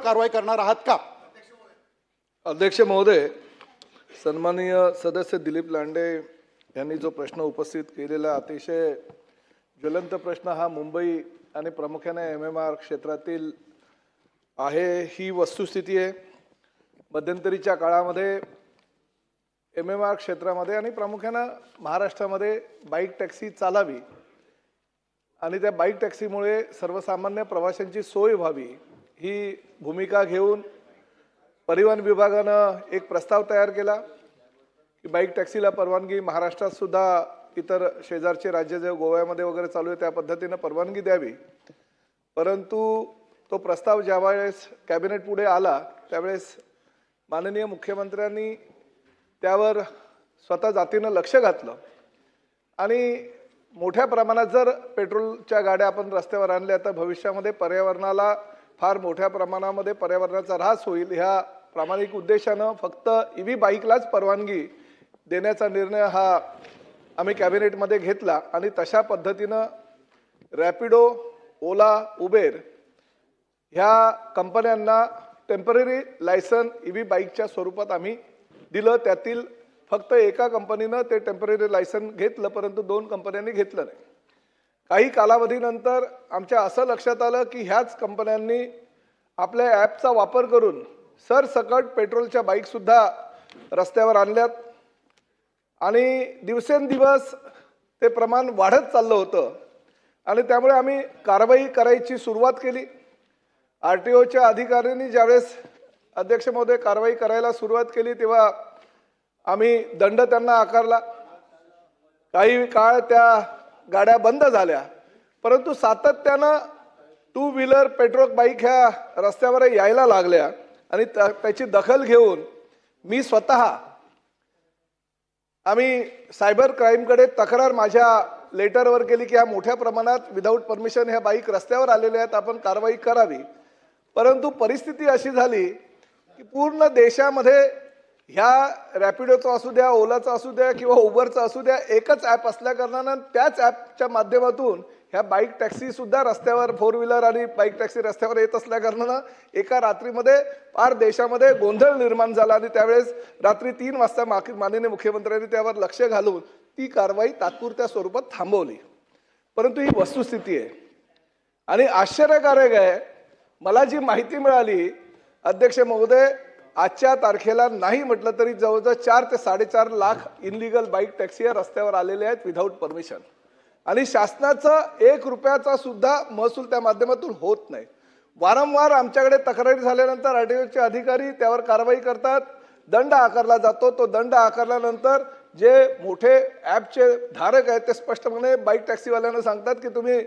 कारवाई करणार आहात का? अध्यक्ष महोदय, सन्माननीय सदस्य दिलीप लांडे यांनी जो प्रश्न उपस्थित केलेला अतिशय ज्वलंत प्रश्न हा मुंबई आणि प्रामुख्याने MMR क्षेत्रातील आहे ही वस्तुस्थिती आहे। मध्यंतरीच्या काळामध्ये MMR क्षेत्रामध्ये आणि प्रामुख्याने महाराष्ट्रामध्ये बाईक टॅक्सी चालावी आणि त्या बाईक टॅक्सीमुळे सर्वसामान्य प्रवाशांची सोय व्हावी ही भूमिका घेऊन परिवहन विभागानं एक प्रस्ताव तयार केला की बाईक टॅक्सीला परवानगी महाराष्ट्रात सुद्धा इतर शेजारचे राज्य जे गोव्यामध्ये वगैरे चालू आहे त्या पद्धतीने परवानगी द्यावी। परंतु तो प्रस्ताव ज्यावेळेस कॅबिनेट पुढे आला त्यावेळेस माननीय मुख्यमंत्र्यांनी त्यावर स्वतः जातीनं लक्ष घातलं आणि मोठ्या प्रमाणात जर पेट्रोलच्या गाड्या आपण रस्त्यावर आणल्या तर भविष्यामध्ये पर्यावरणाला फार मोठ्या प्रमाणामध्ये पर्यावरणाचा ऱ्हास होईल। ह्या प्रामाणिक उद्देशानं फक्त EV बाईकलाच परवानगी देण्याचा निर्णय हा आम्ही कॅबिनेटमध्ये घेतला आणि तशा पद्धतीनं रॅपिडो, ओला, उबेर ह्या कंपन्यांना टेम्पररी लायसन EV बाईकच्या स्वरूपात आम्ही दिलं। त्यातील फक्त एका कंपनीनं ते टेम्पररी लायसन घेतलं परंतु 2 कंपन्यांनी घेतलं नाही। काही कालावधीनंतर आमच्या असं लक्षात आलं की ह्याच कंपन्यांनी आपल्या ॲपचा वापर करून सरसकट पेट्रोलच्या बाईक सुद्धा रस्त्यावर आणल्यात आणि दिवसेंदिवस ते प्रमाण वाढत चाललं होतं आणि त्यामुळे आम्ही कारवाई करायची सुरुवात केली। RTOच्या अधिकाऱ्यांनी ज्यावेळेस अध्यक्ष महोदय कारवाई करायला सुरुवात केली तेव्हा आम्ही दंड त्यांना आकारला। काही काळ त्या गाड्या बंद झाल्या परंतु सातत्यानं 2 व्हीलर पेट्रोल बाईक ह्या रस्त्यावर यायला लागल्या आणि त्याची दखल घेऊन मी स्वतः आम्ही सायबर क्राईमकडे तक्रार माझ्या लेटरवर केली की ह्या मोठ्या प्रमाणात विदाऊट परमिशन ह्या बाईक रस्त्यावर आलेल्या आहेत, आपण कारवाई करावी। परंतु परिस्थिती अशी झाली की पूर्ण देशामध्ये ह्या रॅपिडोचा असू द्या, ओलाचा असू द्या किंवा उबरचा असू द्या एकच ॲप असल्या कारणानं त्याच ॲपच्या माध्यमातून ह्या बाईक टॅक्सी सुद्धा रस्त्यावर 4 व्हीलर आणि बाईक टॅक्सी रस्त्यावर येत असल्या कारणानं एका रात्रीमध्ये फार देशामध्ये गोंधळ निर्माण झाला आणि त्यावेळेस रात्री 3 वाजता माननीय मुख्यमंत्र्यांनी त्यावर लक्ष घालून ती कारवाई तात्पुरत्या स्वरूपात थांबवली। परंतु ही वस्तुस्थिती आहे आणि आश्चर्यकारक आहे, मला जी माहिती मिळाली अध्यक्ष महोदय, आजच्या तारखेला नाही म्हटलं तरी जवळजवळ 4 ते 4.5 लाख इनलिगल बाईक टॅक्सी रस्त्यावर आलेले आहेत विदाऊट परमिशन आणि शासनाचा 1 रुपयाचा सुद्धा महसूल त्या माध्यमातून होत नाही। वारंवार आमच्याकडे तक्रारी झाल्यानंतर RTOचे अधिकारी त्यावर कारवाई करतात, दंड आकारला जातो। तो दंड आकारल्यानंतर जे मोठे ॲपचे धारक आहेत ते स्पष्टपणे बाईक टॅक्सीवाल्यांना सांगतात की तुम्ही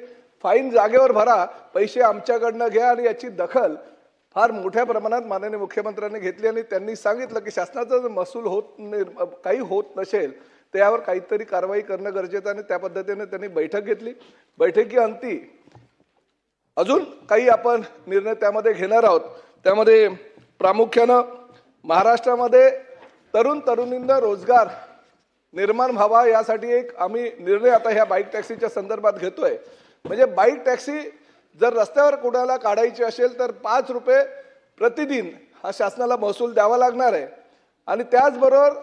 फाईन जागेवर भरा, पैसे आमच्याकडनं घ्या आणि याची दखल फार मोठ्या प्रमाणात माननीय मुख्यमंत्र्यांनी घेतली आणि त्यांनी सांगितलं की शासनाचा जर महसूल काही होत नसेल तर यावर काहीतरी कारवाई करणं गरजेचं आणि त्या पद्धतीने त्यांनी बैठक घेतली। बैठकीअंती अजून काही आपण निर्णय त्यामध्ये घेणार आहोत। त्यामध्ये प्रामुख्यानं महाराष्ट्रामध्ये तरुणींना रोजगार निर्माण व्हावा यासाठी एक आम्ही निर्णय आता ह्या बाईक टॅक्सीच्या संदर्भात घेतोय। म्हणजे बाईक टॅक्सी जर रस्त्यावर कोणाला काढायची असेल तर 5 रुपये प्रतिदिन हा शासनाला महसूल द्यावा लागणार आहे आणि त्याचबरोबर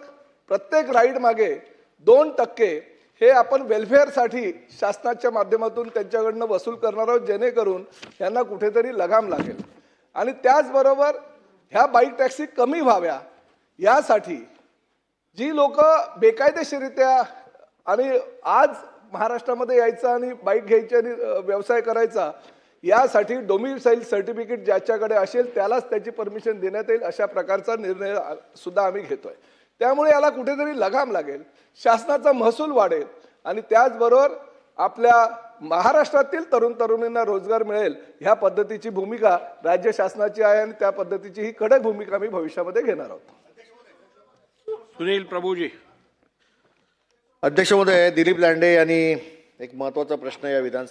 प्रत्येक राईड मागे 2% हे आपण वेलफेअरसाठी शासनाच्या माध्यमातून त्यांच्याकडनं वसूल करणार आहोत जेणेकरून त्यांना कुठेतरी लगाम लागेल आणि त्याचबरोबर ह्या बाईक टॅक्सी कमी व्हाव्या यासाठी जी लोक बेकायदेशीरित्या आणि आज महाराष्ट्रामध्ये यायचं आणि बाईक घ्यायची आणि व्यवसाय करायचा यासाठी डोमिसाईल सर्टिफिकेट ज्याच्याकडे असेल त्यालाच त्याची परमिशन देण्यात येईल अशा प्रकारचा निर्णय सुद्धा आम्ही घेतोय। त्यामुळे याला कुठेतरी लगाम लागेल, शासनाचा महसूल वाढेल आणि त्याचबरोबर आपल्या महाराष्ट्रातील तरुणींना रोजगार मिळेल ह्या पद्धतीची भूमिका राज्य शासनाची आहे आणि त्या पद्धतीची ही कडक भूमिका आम्ही भविष्यामध्ये घेणार आहोत। सुनील प्रभूजी। अध्यक्ष महोदय, दिलीप लांडे यांनी एक महत्त्वाचा प्रश्न या विधान